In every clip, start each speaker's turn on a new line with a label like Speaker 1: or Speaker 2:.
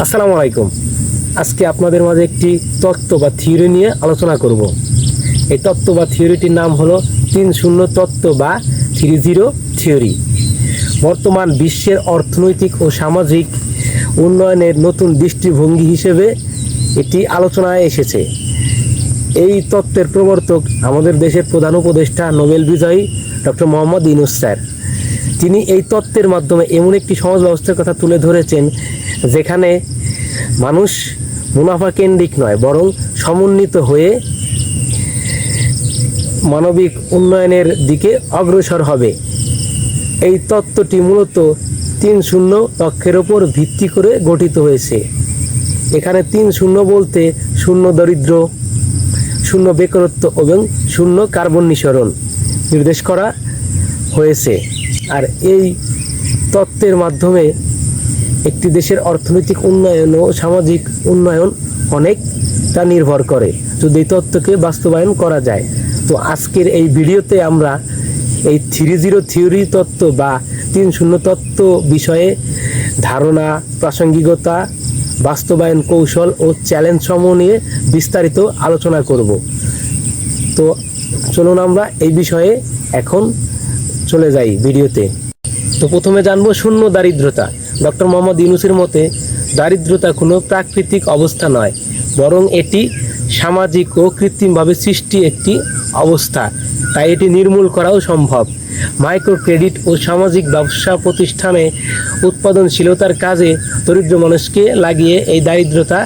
Speaker 1: আসসালামু আলাইকুম। আজকে আপনাদের মাঝে একটি তত্ত্ব বা থিওরি নিয়ে আলোচনা করব। এই তত্ত্ব বা থিওরিটির নাম হলো 3-0 তত্ত্ব বা 3-0 থিওরি। বর্তমান বিশ্বের অর্থনৈতিক ও সামাজিক উন্নয়নের নতুন দৃষ্টিভঙ্গি হিসেবে এটি আলোচনায় এসেছে। এই তত্ত্বের প্রবর্তক আমাদের দেশের প্রধান উপদেষ্টা নোবেল বিজয়ী ডক্টর মোহাম্মদ ইউনূস স্যার। তিনি এই তত্ত্বের মাধ্যমে এমন একটি সমাজ ব্যবস্থার কথা তুলে ধরেছেন যেখানে মানুষ মুনাফা কেন্দ্রিক নয়, বরং সমন্বিত হয়ে মানবিক উন্নয়নের দিকে অগ্রসর হবে। এই তত্ত্বটি মূলত 3-0 লক্ষ্যের ওপর ভিত্তি করে গঠিত হয়েছে। এখানে 3-0 বলতে 0 দরিদ্র, 0 বেকারত্ব এবং 0 কার্বন নিঃসরণ নির্দেশ করা হয়েছে। আর এই তত্ত্বের মাধ্যমে একটি দেশের অর্থনৈতিক উন্নয়ন ও সামাজিক উন্নয়ন অনেকটা নির্ভর করে যদি এই তত্ত্বকে বাস্তবায়ন করা যায়। তো আজকের এই ভিডিওতে আমরা এই 3-0 থিওরি তত্ত্ব বা 3-0 তত্ত্ব বিষয়ে ধারণা, প্রাসঙ্গিকতা, বাস্তবায়ন কৌশল ও চ্যালেঞ্জ সমূহ নিয়ে বিস্তারিত আলোচনা করব। তো চলুন আমরা এই বিষয়ে এখন চলে যাই ভিডিওতে। তো প্রথমে জানবো 0 দারিদ্রতা। ডক্টর মোহাম্মদ ইউনূসের মতে দারিদ্রতা কোনো প্রাকৃতিক অবস্থা নয়, বরং এটি সামাজিক ও কৃত্রিমভাবে সৃষ্টি একটি অবস্থা, তাই এটি নির্মূল করাও সম্ভব। মাইক্রো ক্রেডিট ও সামাজিক ব্যবসা প্রতিষ্ঠানে উৎপাদনশীলতার কাজে দরিদ্র মানুষকে লাগিয়ে এই দারিদ্রতা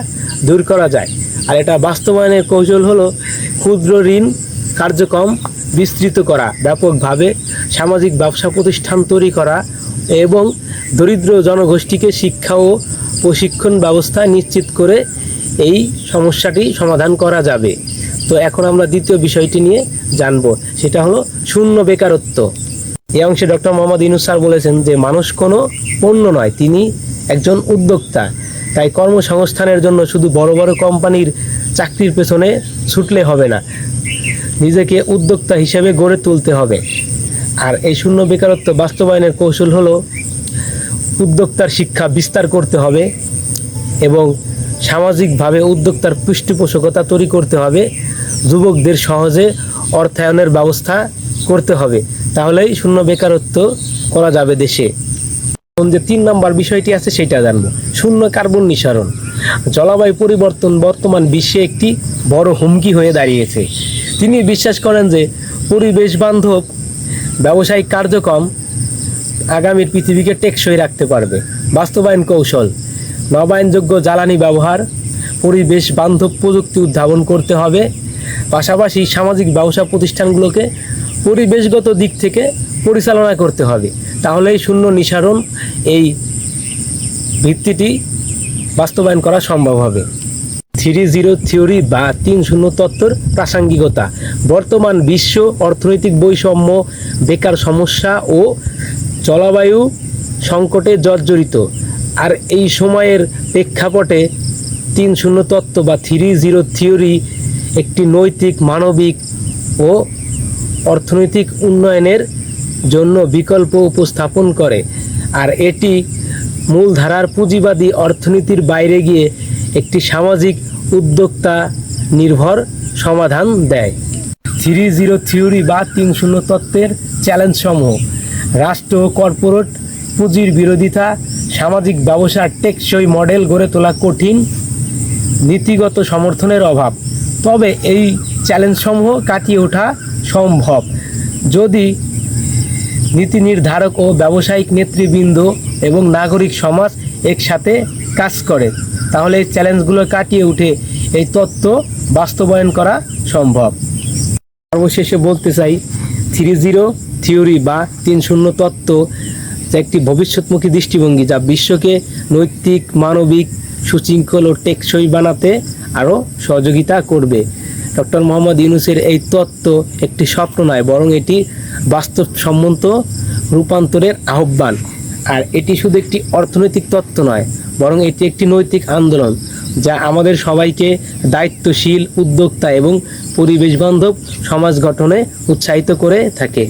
Speaker 1: দূর করা যায়। আর এটা বাস্তবায়নের কৌশল হলো ক্ষুদ্র ঋণ কার্যক্রম বিস্তৃত করা, ব্যাপকভাবে সামাজিক ব্যবসা প্রতিষ্ঠান তৈরি করা এবং দরিদ্র জনগোষ্ঠীকে শিক্ষা ও প্রশিক্ষণ ব্যবস্থা নিশ্চিত করে এই সমস্যাটি সমাধান করা যাবে। তো এখন আমরা দ্বিতীয় বিষয়টি নিয়ে জানব, সেটা হলো 0 বেকারত্ব। এই অংশে ডক্টর মোহাম্মদ ইউনূস স্যার বলেছেন যে মানুষ কোনো পণ্য নয়, তিনি একজন উদ্যোক্তা। তাই কর্মসংস্থানের জন্য শুধু বড় বড় কোম্পানির চাকরির পেছনে ছুটলে হবে না, নিজেকে উদ্যোক্তা হিসেবে গড়ে তুলতে হবে। আর এই 0 বেকারত্ব বাস্তবায়নের কৌশল হলো উদ্যোক্তার শিক্ষা বিস্তার করতে হবে এবং সামাজিকভাবে উদ্যোক্তার পৃষ্ঠপোষকতা তৈরি করতে হবে। যুবকদের সহজে অর্থায়নের ব্যবস্থা করতে হবে, তাহলেই 0 বেকারত্ব করা যাবে দেশে। যে 3 নম্বর বিষয়টি আছে সেটা জানবো, 0 কার্বন নিঃসরণ। জলবায়ু পরিবর্তন বর্তমান বিশ্বে একটি বড় হুমকি হয়ে দাঁড়িয়েছে। তিনি বিশ্বাস করেন যে পরিবেশ বান্ধব ব্যবসায়িক কার্যক্রম আগামীর পৃথিবীকে টেকসই রাখতে পারবে। বাস্তবায়ন কৌশল: নবায়নযোগ্য জ্বালানি ব্যবহার, পরিবেশ বান্ধব প্রযুক্তি উদ্ভাবন করতে হবে। পাশাপাশি সামাজিক ব্যবসা প্রতিষ্ঠানগুলোকে পরিবেশগত দিক থেকে পরিচালনা করতে হবে, তাহলেই 0 নিঃসরণ এই ভিত্তিটি বাস্তবায়ন করা সম্ভব হবে। 3-0 থিওরি বা 3-0 তত্ত্বর প্রাসঙ্গিকতা: বর্তমান বিশ্ব অর্থনৈতিক বৈষম্য, বেকার সমস্যা ও জলবায়ু সংকটে জর্জরিত। আর এই সময়ের প্রেক্ষাপটে 3-0 তত্ত্ব বা 3-0 থিওরি একটি নৈতিক, মানবিক ও অর্থনৈতিক উন্নয়নের জন্য বিকল্প উপস্থাপন করে। আর এটি মূলধারার পুঁজিবাদী অর্থনীতির বাইরে গিয়ে একটি সামাজিক উদ্যোক্তা নির্ভর সমাধান দেয়। 3-0 থিওরি বা 3-0 তত্ত্বের চ্যালেঞ্জসমূহ: রাষ্ট্র ও কর্পোরেট পুঁজির বিরোধিতা, সামাজিক ব্যবসার টেকসই মডেল গড়ে তোলা কঠিন, নীতিগত সমর্থনের অভাব। তবে এই চ্যালেঞ্জসমূহ কাটিয়ে ওঠা সম্ভব যদি নীতি নির্ধারক ও ব্যবসায়িক নেতৃবৃন্দ এবং নাগরিক সমাজ একসাথে কাজ করে, তাহলে এই চ্যালেঞ্জগুলো কাটিয়ে উঠে এই তত্ত্ব বাস্তবায়ন করা সম্ভব। সর্বশেষে বলতে চাই 3-0 থিওরি বা 3-0 তত্ত্ব একটি ভবিষ্যৎমুখী দৃষ্টিভঙ্গি যা বিশ্বকে নৈতিক, মানবিক, সুশৃঙ্খল ও টেকসই বানাতে আরও সহযোগিতা করবে। ডক্টর মোহাম্মদ ইউনূসের এই তত্ত্ব একটি স্বপ্ন নয়, বরং এটি বাস্তবসম্মত রূপান্তরের আহ্বান। আর এটি শুধু একটি অর্থনৈতিক তত্ত্ব নয়, বরং এটি একটি নৈতিক আন্দোলন যা আমাদের সবাইকে দায়িত্বশীল, উদ্যোক্তা এবং পরিবেশবান্ধব সমাজ গঠনে উৎসাহিত করে থাকে।